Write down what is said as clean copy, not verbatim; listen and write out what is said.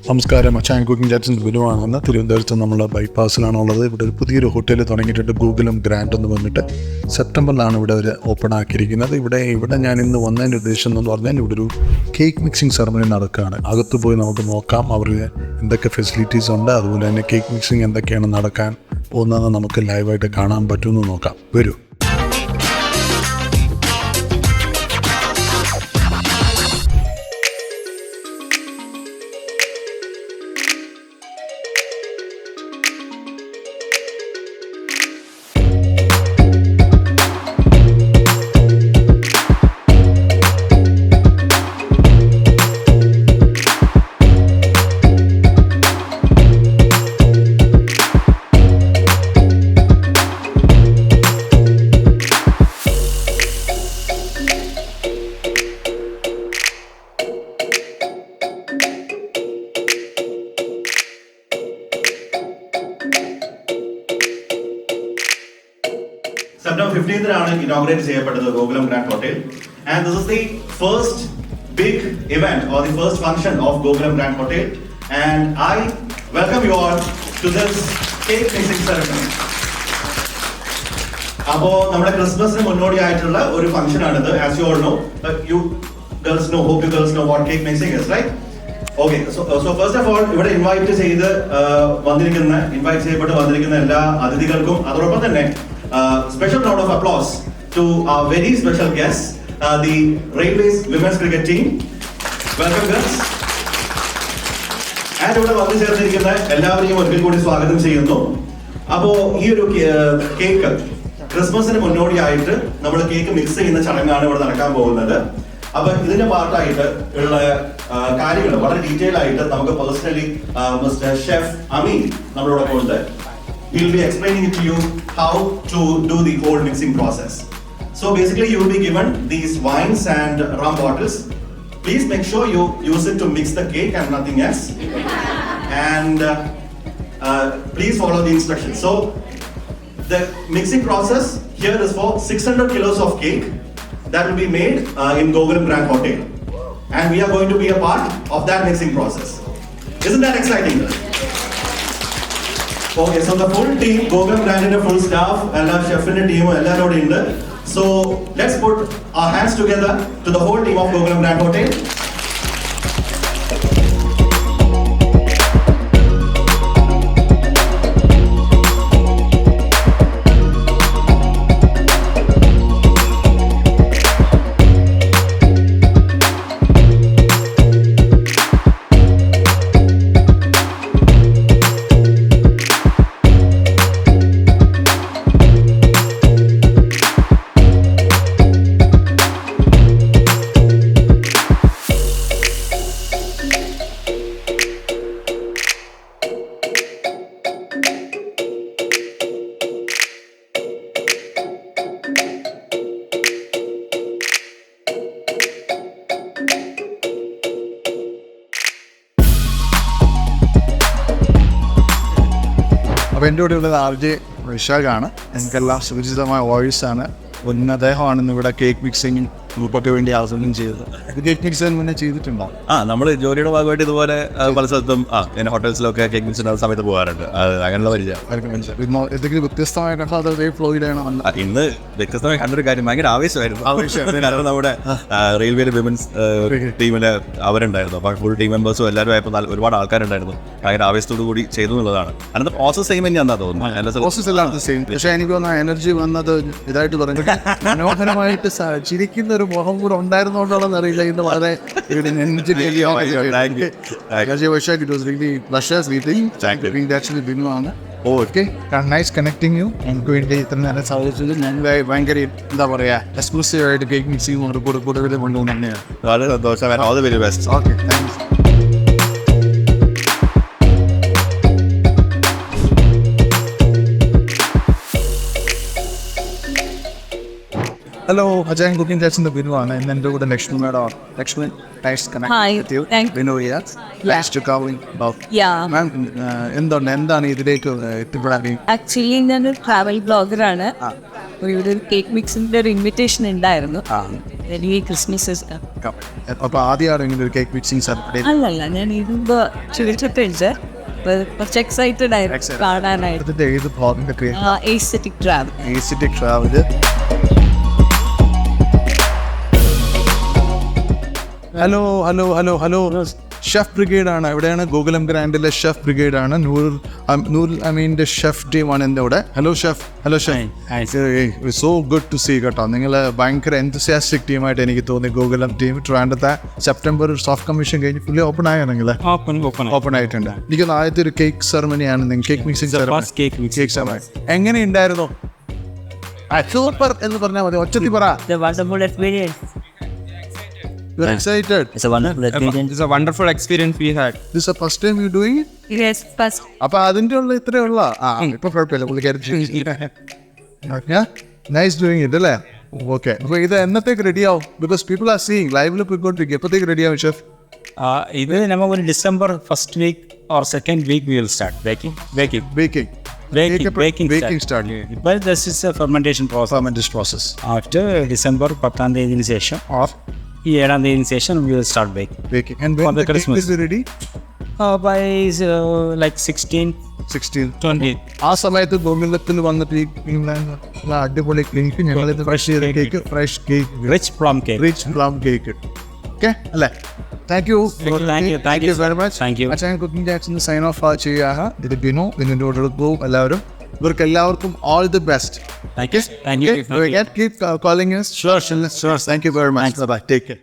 നമസ്കാരം, അച്ചാൻ കുക്കിംഗ് ചാറ്റ്സിൻ്റെ ബിനുവാണെന്ന്. തിരുവനന്തപുരത്ത് നമ്മൾ ബൈപ്പാസിലാണുള്ളത്. ഇവിടെ ഒരു പുതിയൊരു ഹോട്ടൽ തുടങ്ങിയിട്ടുണ്ട്, ഗോകുലം ഗ്രാൻഡ് എന്ന് പറഞ്ഞിട്ട്. സെപ്റ്റംബറിലാണ് ഇവിടെ ഒരു ഓപ്പൺ ആക്കിയിരിക്കുന്നത്. ഇവിടെ ഞാൻ ഇന്ന് വന്നതിൻ്റെ ഉദ്ദേശം എന്ന് പറഞ്ഞാൽ ഇവിടെ ഒരു കേക്ക് മിക്സിംഗ് സെറമണി നടക്കുകയാണ്. അകത്ത് പോയി നമുക്ക് നോക്കാം അവർ എന്തൊക്കെ ഫെസിലിറ്റീസ് ഉണ്ട്, അതുപോലെ തന്നെ കേക്ക് മിക്സിംഗ് എന്തൊക്കെയാണ് നടക്കാൻ പോകുന്നതെന്ന് നമുക്ക് ലൈവായിട്ട് കാണാൻ പറ്റുമെന്ന് നോക്കാം. വരൂ. September 15th inaugurated the Gokulam Grand Hotel, and this is the first big event or the first function of Gokulam Grand Hotel, and I welcome you all to this cake mixing ceremony. Appo nammade Christmas nu munnodi aayittulla oru function aanadu, as you all know. You girls know, hope you girls know what cake mixing is, right? Okay, so first of all, ഇവിടെ invite ചെയ്യപ്പെട്ട് വന്നിരിക്കുന്ന എല്ലാ അതിഥികൾക്കും അതോടൊപ്പം തന്നെ special round of applause to our very special guests, the Railways Women's Cricket Team. Welcome girls. And ഇവിടെ വന്നു ചേർന്നിരിക്കുന്ന എല്ലാവരെയും ഒരിക്കൽ കൂടി സ്വാഗതം ചെയ്യുന്നു. അപ്പോൾ ഈ ഒരു കേക്ക് ക്രിസ്മസിന് മുന്നോടിയായിട്ട് നമ്മൾ കേക്ക് മിക്സ് ചെയ്യുന്ന ചടങ്ങാണ് ഇവിടെ നടക്കാൻ പോകുന്നത്. അപ്പൊ ഇതിന്റെ പാർട്ടായിട്ട് ഉള്ള കാര്യങ്ങൾ വളരെ ഡീറ്റെയിൽ ആയിട്ട് നമുക്ക് പേഴ്സണലി മിസ്റ്റർ ഷെഫ് അമീൻ നമ്മളോടൊപ്പം ഉണ്ട്. He'll be explaining it to you how to do the whole mixing process. So basically you will be given these wines and rum bottles. Please make sure you use it to mix the cake and nothing else. And please follow the instructions. So the mixing process here is for 600 kilos of cake that will be made in Gokulam Grand Hotel. And we are going to be a part of that mixing process. Isn't that exciting? Okay, so the full team, Gokulam Grand full staff, ella chef team, ellarodu undu. So let's put our hands together to the whole team of Gokulam Grand Hotel. അപ്പോൾ എൻ്റെ കൂടെ ഉള്ളത് Rjvyshak. എനിക്കെല്ലാം സുപരിചിതമായ വോയിസാണ്. അദ്ദേഹമാണ് ഇന്നിവിടെ cake mixing ഗ്രൂപ്പൊക്കെ വേണ്ടി ആസൂത്രണം ചെയ്തത്. ഇത് കേക്ക് മിക്സിന് മുന്നേ ചെയ്തിട്ടുണ്ടോ? നമ്മൾ ജോലിയുടെ ഭാഗമായിട്ട് ഇതുപോലെ പല സ്ഥലത്തും ഹോട്ടൽസിലൊക്കെ കേക്ക് മിക്സിൻ്റെ സമയത്ത് പോകാറുണ്ട്. അങ്ങനെയുള്ള പരിചയം. എന്തെങ്കിലും വ്യത്യസ്തമായിട്ടൊക്കെ അത് ഫ്ലോയിലാണ്. ഇന്ന് വ്യത്യസ്തമായി കണ്ടൊരു കാര്യം, ഭയങ്കര ആവേശമായിരുന്നു. കാരണം നമ്മുടെ റെയിൽവേയിലെ വിമൻസ് ടീമിലെ അവരുണ്ടായിരുന്നു. അപ്പോൾ ഫുൾ ടീം മെമ്പേഴ്സും എല്ലാവരും ആയപ്പോൾ ഒരുപാട് ആൾക്കാരുണ്ടായിരുന്നു. ഭയങ്കര ആവേശത്തോടു കൂടി ചെയ്തു എന്നുള്ളതാണ്. അതിൻ്റെ പ്രോസസ് സെയിം തന്നെയാണെന്നാ തോന്നുന്നു. പ്രോസസ് എല്ലാം സെയിം. പക്ഷേ എനിക്ക് തോന്നുന്ന എനർജി വന്നത് ഇതായിട്ട് പറഞ്ഞു മനോഹരമായിട്ട് ചിരിക്കുന്ന ഒരു മുഖം കൂടെ ഉണ്ടായിരുന്നോണ്ടാണെന്ന് അറിയില്ല. ഇന്ന് വളരെ ബിനുവാണ്. Okay, nice connecting you. എനിക്ക് വേണ്ടി ഇത്ര നേരം സാധിച്ചത് ഞാൻ ഭയങ്കര എന്താ പറയുക എക്സ്ക്ലൂസീവ് ആയിട്ട് കേക്ക് മിക്സിംഗ് കൂടുതൽ കൊണ്ടുപോകുന്ന തന്നെയാണ്. വളരെ സന്തോഷം. All the very best. Okay, thanks. Hello, Ajay Cooking Chats in the Binu ആണ്. ഇന്ന് എൻ്റെ കൂടെ Lakshmi madam. Lakshmi, nice connect Hi, with you. thank you. Binu here. Nice to come in. Yeah. മാം, എന്താണ് ഇതിലേക്ക് എത്തിപ്പെടാൻ? ആക്ച്വലി ഞാനൊരു ട്രാവൽ ബ്ലോഗറാണ്. ഇവിടെ ഒരു കേക്ക് മിക്സിന്റെ ഒരു ഇൻവിറ്റേഷൻ ഉണ്ടായിരുന്നു. ഈ ക്രിസ്മസ് അപ്പോൾ ആദ്യമാണ് ഇങ്ങനെ ഒരു കേക്ക് മിക്സിംഗ് സെലിബ്രേറ്റ്. അല്ലല്ല, ഞാൻ ഇത് ചോദിച്ചിട്ടുണ്ട്. കുറച്ച് എക്സൈറ്റഡ് ആയിരുന്നു കാണാനായിട്ട്. ഇതിൻ്റെ ഏത് ബ്ലോഗിൻ്റെ creation? Aesthetic travel. Aesthetic travel. Hello chef brigade ആണ്. എവിടെയാണ്? ഗോകുലം ഗ്രാൻഡിലെ ഷെഫ് ബ്രിഗേഡ് ആണ്. നൂർ അമീൻ്റെ ഷെഫ് ടീമാണ് എൻ്റെ ഇവിടെ. Hello chef. So good to see കേട്ടോ. നിങ്ങൾ ഭയങ്കര എന്തസിയാസ്റ്റിക് ടീമായിട്ട് എനിക്ക് തോന്നി. ഗോകുലം ടീം ട്രിവാൻഡ്രത്തെ സെപ്റ്റംബർ സോഫ്റ്റ് കമ്മീഷൻ കഴിഞ്ഞ് ഫുള്ളി ഓപ്പൺ ആയോ? നിങ്ങൾ ഓപ്പൺ ആയിട്ടുണ്ട്. എനിക്ക് ആദ്യത്തെ ഒരു കേക്ക് സെറമണിയാണ് നിങ്ങൾ കേക്ക് മിക്സിംഗ് സെറമണി. എങ്ങനെ ഉണ്ടായിരുന്നു? സൂപ്പർ എന്ന് പറഞ്ഞാൽ മതി, ഒച്ചത്തി പറ. You're excited. It's a wonderful experience. It's a wonderful experience we had. This is the first time you're doing it? Yes, first. അപ്പോൾ അതിൻ്റെ ഉള്ള ഇത്രയേ ഉള്ള ഇപ്പൊ കുഴപ്പമില്ല പുള്ളിക്കാരി. നൈസ് ഡൂയിങ് ഇറ്റ് അല്ലേ? ഓക്കെ. അപ്പോൾ ഇത് എന്നത്തേക്ക് റെഡി ആവും? ബിക്കോസ് പീപ്പിൾ ആർ സീയിങ് ലൈവിൽ പോയിക്കൊണ്ടിരിക്കും. എപ്പോഴത്തേക്ക് റെഡി ആവും ഷെഫ്? ഇത് നമുക്ക് ഒരു December first week or second week we will start baking start. ഇപ്പോൾ this is a fermentation process. After December 10ാം തീയതിന് ശേഷം ഈ 7ാം തീയതിന് ശേഷം we will start baking. And when the Christmas cake is ready? By like 16, 20. ആ സമയത്ത് ഗോകുലത്തിൽ വന്നിട്ട് ഈ അടിപൊളി കേക്ക് ഞങ്ങളിത് fresh cake Rich plum cake. Okay അല്ലേ? Thank you very much. Thank you. അച്ഛൻ കുക്കിംഗ് ചാറ്റ്സിന് സൈൻ ഓഫ് ചെയ്യുക. ഇത് ബിനുവിൻ്റെ കൂടെ പോകും എല്ലാവരും. ഇവർക്ക് എല്ലാവർക്കും all the best. Thank you. Keep calling us. Sure. Thank you very much. Bye-bye. Take care.